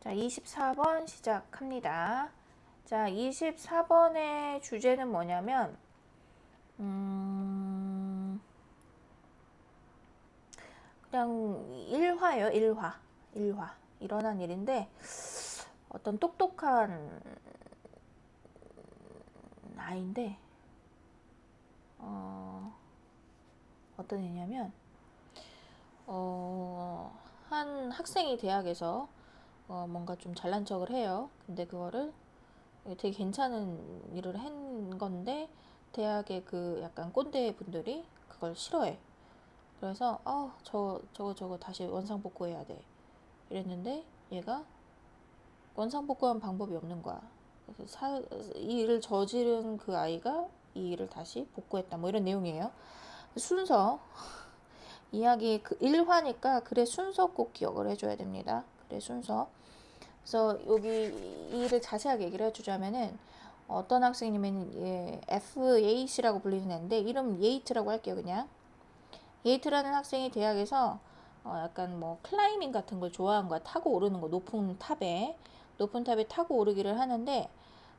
자, 24번 시작합니다. 자, 24번의 주제는 뭐냐면, 그냥 일화예요, 일화. 일화. 일어난 일인데, 어떤 똑똑한 아이인데, 어떤 애냐면, 한 학생이 대학에서 뭔가 좀 잘난 척을 해요. 근데 그거를 되게 괜찮은 일을 한 건데 대학의 그 약간 꼰대 분들이 그걸 싫어해. 그래서 저거 다시 원상복구해야 돼. 이랬는데 얘가 원상복구한 방법이 없는 거야. 그래서 이 일을 저지른 그 아이가 이 일을 다시 복구했다. 뭐 이런 내용이에요. 순서 이야기 그 1화니까 글의 순서 꼭 기억을 해줘야 됩니다. 글의 순서. 그래서 여기 이 일을 자세하게 얘기를 해주자면은 어떤 학생이면 FAC라고 불리는 애인데 이름 예이트라고 할게요. 그냥 예이트라는 학생이 대학에서 약간 뭐 클라이밍 같은 걸 좋아한 거야. 타고 오르는 거. 높은 탑에 타고 오르기를 하는데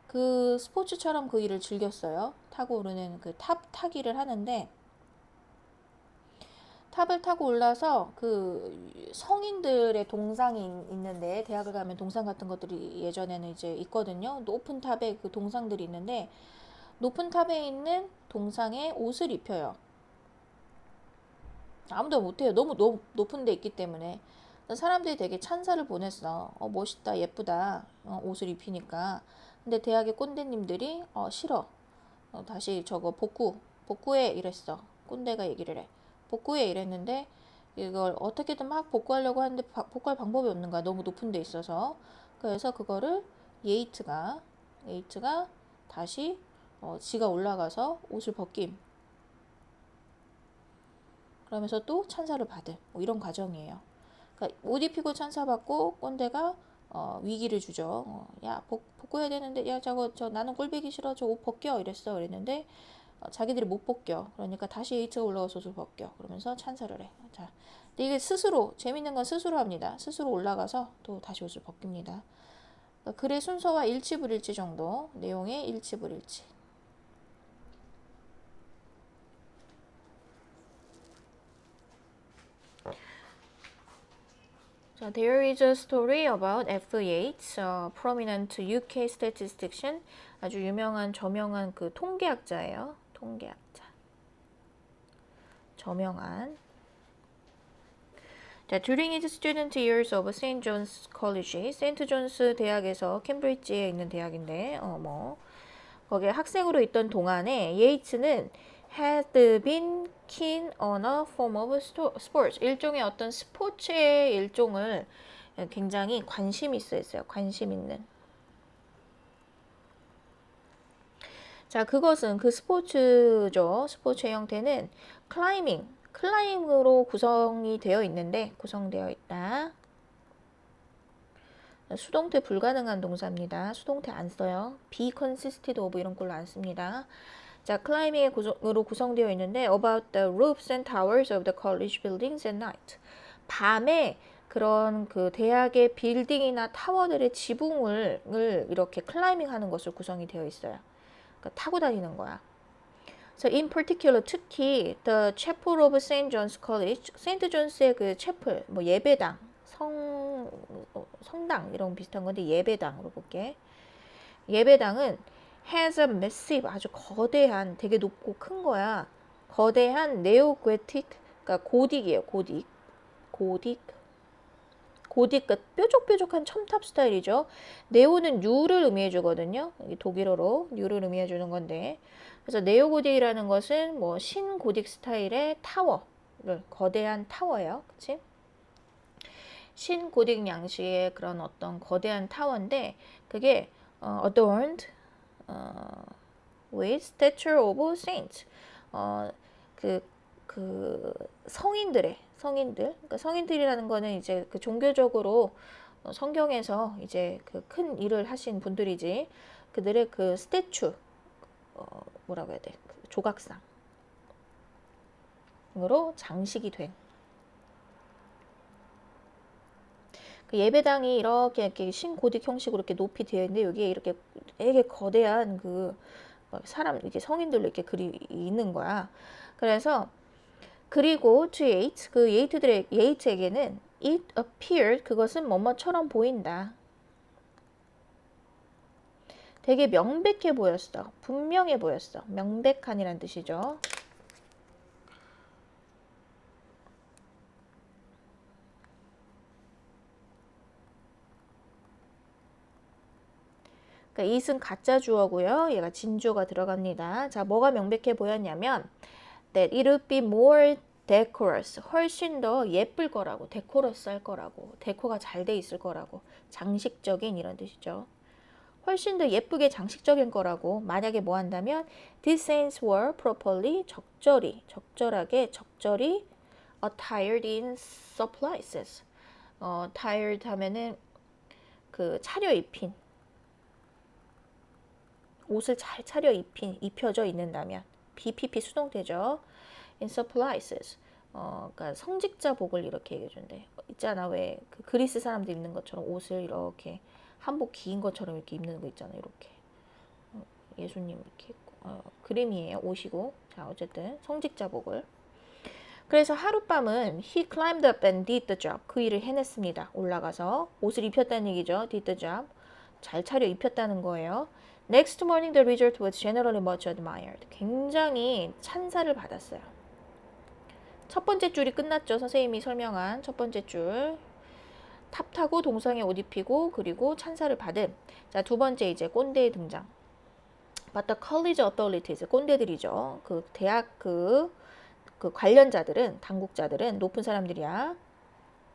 그 스포츠처럼 그 일을 즐겼어요. 타고 오르는 그 탑 타기를 하는데 탑을 타고 올라서 그 성인들의 동상이 있는데 대학을 가면 동상 같은 것들이 예전에는 이제 있거든요. 높은 탑에 그 동상들이 있는데 높은 탑에 있는 동상에 옷을 입혀요. 아무도 못해요. 너무 높은 데 있기 때문에. 사람들이 되게 찬사를 보냈어. 멋있다, 예쁘다, 옷을 입히니까. 근데 대학의 꼰대님들이 싫어. 다시 저거 복구해 이랬어. 꼰대가 얘기를 해. 복구해 이랬는데 이걸 어떻게든 막 복구하려고 하는데 복구할 방법이 없는 거야. 너무 높은 데 있어서. 그래서 그거를 예이트가 다시 지가 올라가서 옷을 벗김. 그러면서 또 찬사를 받을 뭐 이런 과정이에요. 그러니까 옷 입히고 찬사받고 꼰대가 위기를 주죠. 야 복구해야 되는데 야 저 나는 꼴보기 싫어 저 옷 벗겨 이랬어. 그랬는데 자기들이 못 벗겨. 그러니까 다시 에이트가 올라가서 옷을 벗겨. 그러면서 찬사를 해. 자, 근데 이게 스스로 재밌는 건 스스로 합니다. 스스로 올라가서 또 다시 옷을 벗깁니다. 그러니까 글의 순서와 일치불일치 정도 내용의 일치불일치. 자, there is a story about F. Yates, a prominent UK statistician. 아주 유명한 저명한 그 통계학자예요. 통계학자. 저명한. 자, during his student years of St. John's College, 세인트 존스 대학에서 캠브리지에 있는 대학인데, 거기에 학생으로 있던 동안에 예이츠는 had been keen on a form of sports, 일종의 어떤 스포츠의 일종을 굉장히 관심이 있어요. 관심 있는. 자, 그것은 그 스포츠죠. 스포츠의 형태는 클라이밍으로 구성되어 있다. 수동태 불가능한 동사입니다. 수동태 안 써요. be consisted of 이런 걸로 안 씁니다. 자, 클라이밍으로 구성되어 있는데 about the roofs and towers of the college buildings at night. 밤에 그런 그 대학의 빌딩이나 타워들의 지붕을 이렇게 클라이밍하는 것을 구성이 되어 있어요. 그러니까 타고 다니는 거야. So in particular, 특히 the chapel of St. John's College, 세인트 존스의 그 채플, 뭐 예배당, 성당 이런 비슷한 건데 예배당으로 볼게. 예배당은 has a massive, 아주 거대한, 되게 높고 큰 거야. 거대한 네오고틱, 그러니까 고딕이에요. 고딕. 그러니까 뾰족뾰족한 첨탑 스타일이죠. 네오는 뉴를 의미해 주거든요. 독일어로 뉴를 의미해 주는 건데. 그래서 네오고딕이라는 것은 뭐 신고딕 스타일의 타워를 거대한 타워예요. 그치? 신고딕 양식의 그런 어떤 거대한 타워인데 그게 adorned with statue of saints. 그 성인들, 그러니까 성인들이라는 거는 이제 그 종교적으로 성경에서 이제 그 큰 일을 하신 분들이지 그들의 그 스태츄 뭐라고 해야 돼? 그 조각상으로 장식이 된. 그 예배당이 이렇게 신고딕 형식으로 이렇게 높이 되어 있는데 여기에 이렇게 되게 거대한 그 사람 이렇게 성인들로 이렇게 글이 있는 거야. 그래서 그리고 to Yates 그 예이트에게는 it appeared 그것은 뭐뭐처럼 보인다. 되게 명백해 보였어. 분명해 보였어. 명백한이란 뜻이죠. 그러니까 it은 가짜 주어고요. 얘가 진주어가 들어갑니다. 자, 뭐가 명백해 보였냐면 that it would be more decorous. 훨씬 더 예쁠 거라고. 데코러스 할 거라고. 데코가 잘 돼 있을 거라고. 장식적인 이런 뜻이죠. 훨씬 더 예쁘게 장식적인 거라고. 만약에 뭐 한다면 these saints were properly 적절하게 attired in surplices. tired 하면은 그 차려입힌 옷을 잘 입혀져 있는다면 BPP 수동태죠. in surplices. 그러니까 성직자복을 이렇게 얘기해 준대. 있잖아 왜 그 그리스 사람들 입는 것처럼 옷을 이렇게 한복 긴 것처럼 이렇게 입는 거 있잖아요. 이렇게 예수님 이렇게 입고 그림이에요. 옷이고. 자 어쨌든 성직자복을. 그래서 하룻밤은 he climbed up and did the job. 그 일을 해냈습니다. 올라가서 옷을 입혔다는 얘기죠. did the job. 잘 차려 입혔다는 거예요. Next morning the result was generally much admired. 굉장히 찬사를 받았어요. 첫 번째 줄이 끝났죠. 선생님이 설명한 첫 번째 줄. 탑 타고 동상에 옷 입히고 그리고 찬사를 받은. 자, 두 번째 이제 꼰대의 등장. But the college authorities, 꼰대들이죠. 그 대학 그 관련자들은, 당국자들은 높은 사람들이야.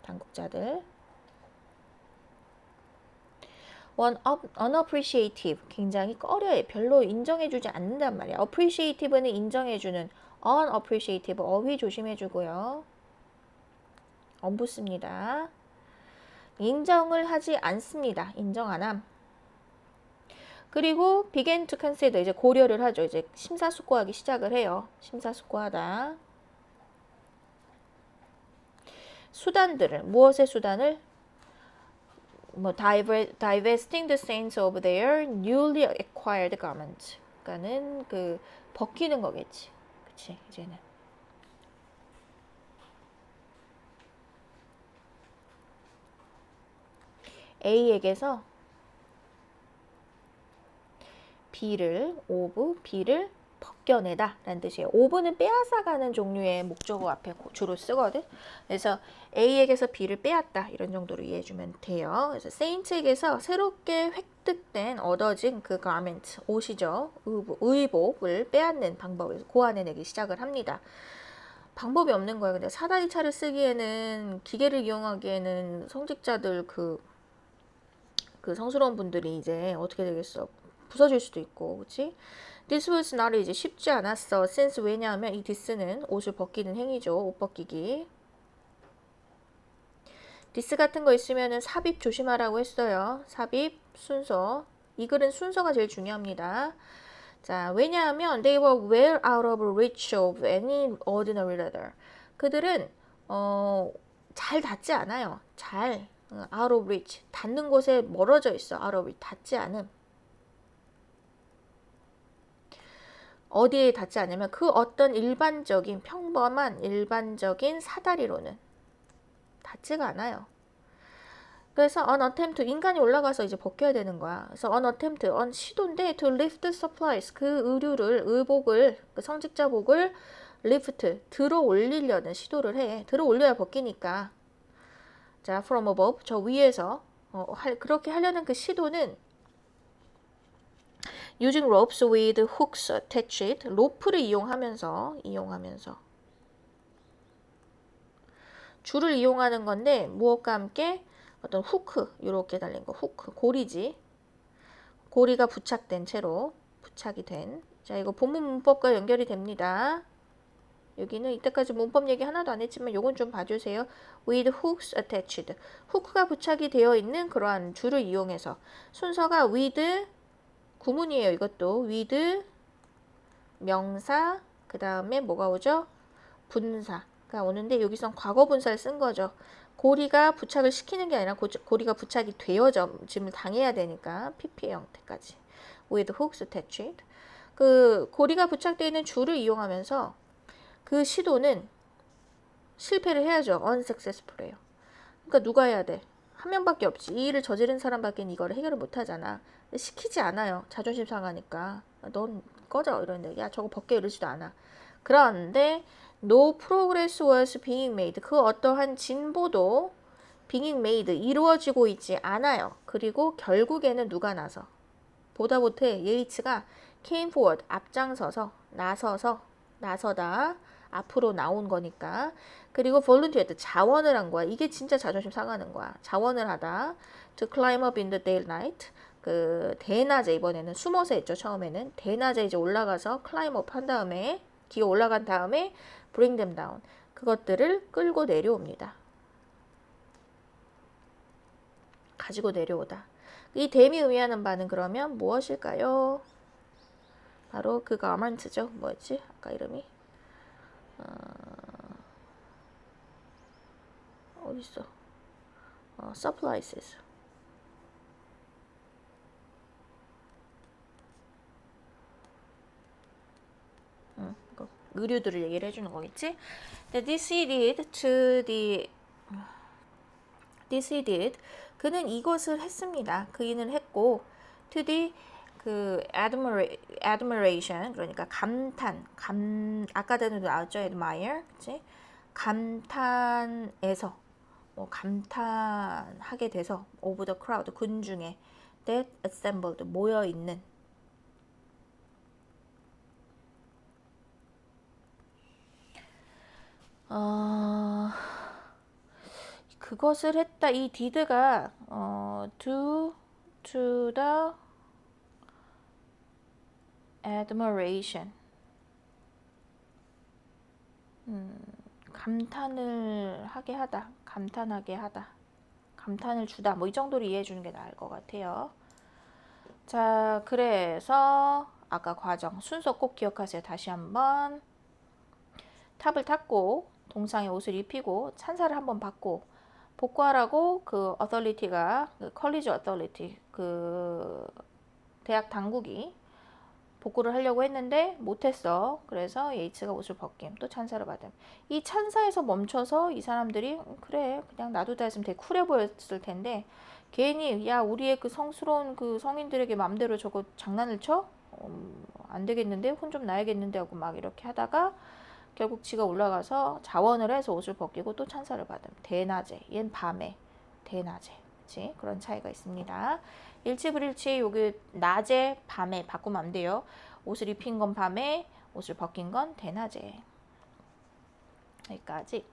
당국자들. unappreciative, 굉장히 꺼려해. 별로 인정해주지 않는단 말이야. appreciative는 인정해주는, unappreciative, 어휘 조심해주고요. 엄붙습니다. 인정을 하지 않습니다. 인정 안 함. 그리고 began to consider, 이제 고려를 하죠. 이제 심사숙고하기 시작을 해요. 심사숙고하다. 수단들을, 무엇의 수단을? 뭐 divesting the saints of their newly acquired garment. 그러니까는 그 벗기는 거겠지. 그치 이제는. A에게서 B를 벗겨내다 라는 뜻이에요. B는 빼앗아가는 종류의 목적어 앞에 주로 쓰거든. 그래서 A에게서 B를 빼앗다 이런 정도로 이해해주면 돼요. 그래서 Saints에게서 새롭게 획득된 얻어진 그 garment, 옷이죠. 의복을 빼앗는 방법을 고안해내기 시작을 합니다. 방법이 없는 거예요. 근데 사다리 차를 쓰기에는 기계를 이용하기에는 성직자들 그 성스러운 분들이 이제 어떻게 되겠어? 부서질 수도 있고, 그렇지? This was not 이제 쉽지 않았어. since 왜냐하면 이 this는 옷을 벗기는 행위죠. 옷 벗기기. this 같은 거 있으면은 삽입 조심하라고 했어요. 삽입 순서. 이 글은 순서가 제일 중요합니다. 자, 왜냐하면 they were well out of reach of any ordinary leather. 그들은 잘 닿지 않아요. 잘 out of reach. 닿는 곳에 멀어져 있어. out of reach. 닿지 않음. 어디에 닿지 않냐면 그 어떤 일반적인 평범한 일반적인 사다리로는 닿지가 않아요. 그래서 on attempt 인간이 올라가서 이제 벗겨야 되는 거야. 그래서 on attempt 시도인데 to lift supplies 그 의복을 그 성직자복을 lift 들어 올리려는 시도를 해. 들어 올려야 벗기니까. 자 from above 저 위에서 그렇게 하려는 그 시도는 using ropes with hooks attached. 로프를 이용하면서 줄을 이용하는 건데 무엇과 함께 어떤 후크 이렇게 달린 거 후크 고리지. 고리가 부착된 채로 부착이 된. 자 이거 본문 문법과 연결이 됩니다. 여기는 이때까지 문법 얘기 하나도 안 했지만 요건 좀 봐주세요. with hooks attached. 후크가 부착이 되어 있는 그러한 줄을 이용해서 순서가 with 구문이에요. 이것도 with 명사 그 다음에 뭐가 오죠? 분사가 오는데 여기선 과거 분사를 쓴 거죠. 고리가 부착을 시키는 게 아니라 고리가 부착이 되어짐을 당해야 되니까 PP의 형태까지. with hooks attached. 그 고리가 부착되어 있는 줄을 이용하면서 그 시도는 실패를 해야죠. unsuccessful해요. 그러니까 누가 해야 돼? 한 명밖에 없지. 이 일을 저지른 사람밖에 이거를 해결을 못 하잖아. 시키지 않아요. 자존심 상하니까. 넌 꺼져 이러는데 야 저거 벗겨 이러지도 않아. 그런데 no progress was being made. 그 어떠한 진보도 being made 이루어지고 있지 않아요. 그리고 결국에는 누가 나서 보다 못해 예이츠가 came forward 앞장서서 나서다 앞으로 나온 거니까. 그리고 volunteered 자원을 한 거야. 이게 진짜 자존심 상하는 거야. 자원을 하다. to climb up in the daylight. 그 대낮에 이번에는 숨어서 했죠. 처음에는 대낮에 이제 올라가서 climb up 한 다음에 기어 올라간 다음에 bring them down. 그것들을 끌고 내려옵니다. 가지고 내려오다. 이 댐이 의미하는 바는 그러면 무엇일까요? 바로 그 가먼트죠. 뭐였지? 아까 이름이 어딨어? supplies. 의류들을 얘기를 해주는 거겠지? This he did. 그는 이것을 했습니다. 그이는 했고, to the 그 admiration 그러니까 감탄, 아까 전에도 나왔죠, admire, 그치? 감탄에서 감탄하게 돼서 of the crowd 군중에 that assembled 모여 있는 그것을 했다. 이 did가 due to the admiration. 감탄을 하게 하다. 감탄하게 하다. 감탄을 주다. 뭐 이 정도로 이해해 주는 게 나을 것 같아요. 자, 그래서 아까 과정 순서 꼭 기억하세요. 다시 한번 탑을 탔고 동상의 옷을 입히고 찬사를 한번 받고 복구하라고 그 authority가 그 college authority 그 대학 당국이 복구를 하려고 했는데 못했어. 그래서 예이츠가 옷을 벗김. 또 찬사를 받음. 이 찬사에서 멈춰서 이 사람들이 그래 그냥 놔두다 했으면 되게 쿨해 보였을 텐데 괜히 야 우리의 그 성스러운 그 성인들에게 맘대로 저거 장난을 쳐? 안 되겠는데 혼 좀 나야겠는데 하고 막 이렇게 하다가 결국 지가 올라가서 자원을 해서 옷을 벗기고 또 찬사를 받음. 대낮에 얜 밤에 대낮에 그치? 그런 차이가 있습니다. 일치불일치 여기 낮에 밤에 바꾸면 안 돼요. 옷을 입힌 건 밤에 옷을 벗긴 건 대낮에. 여기까지.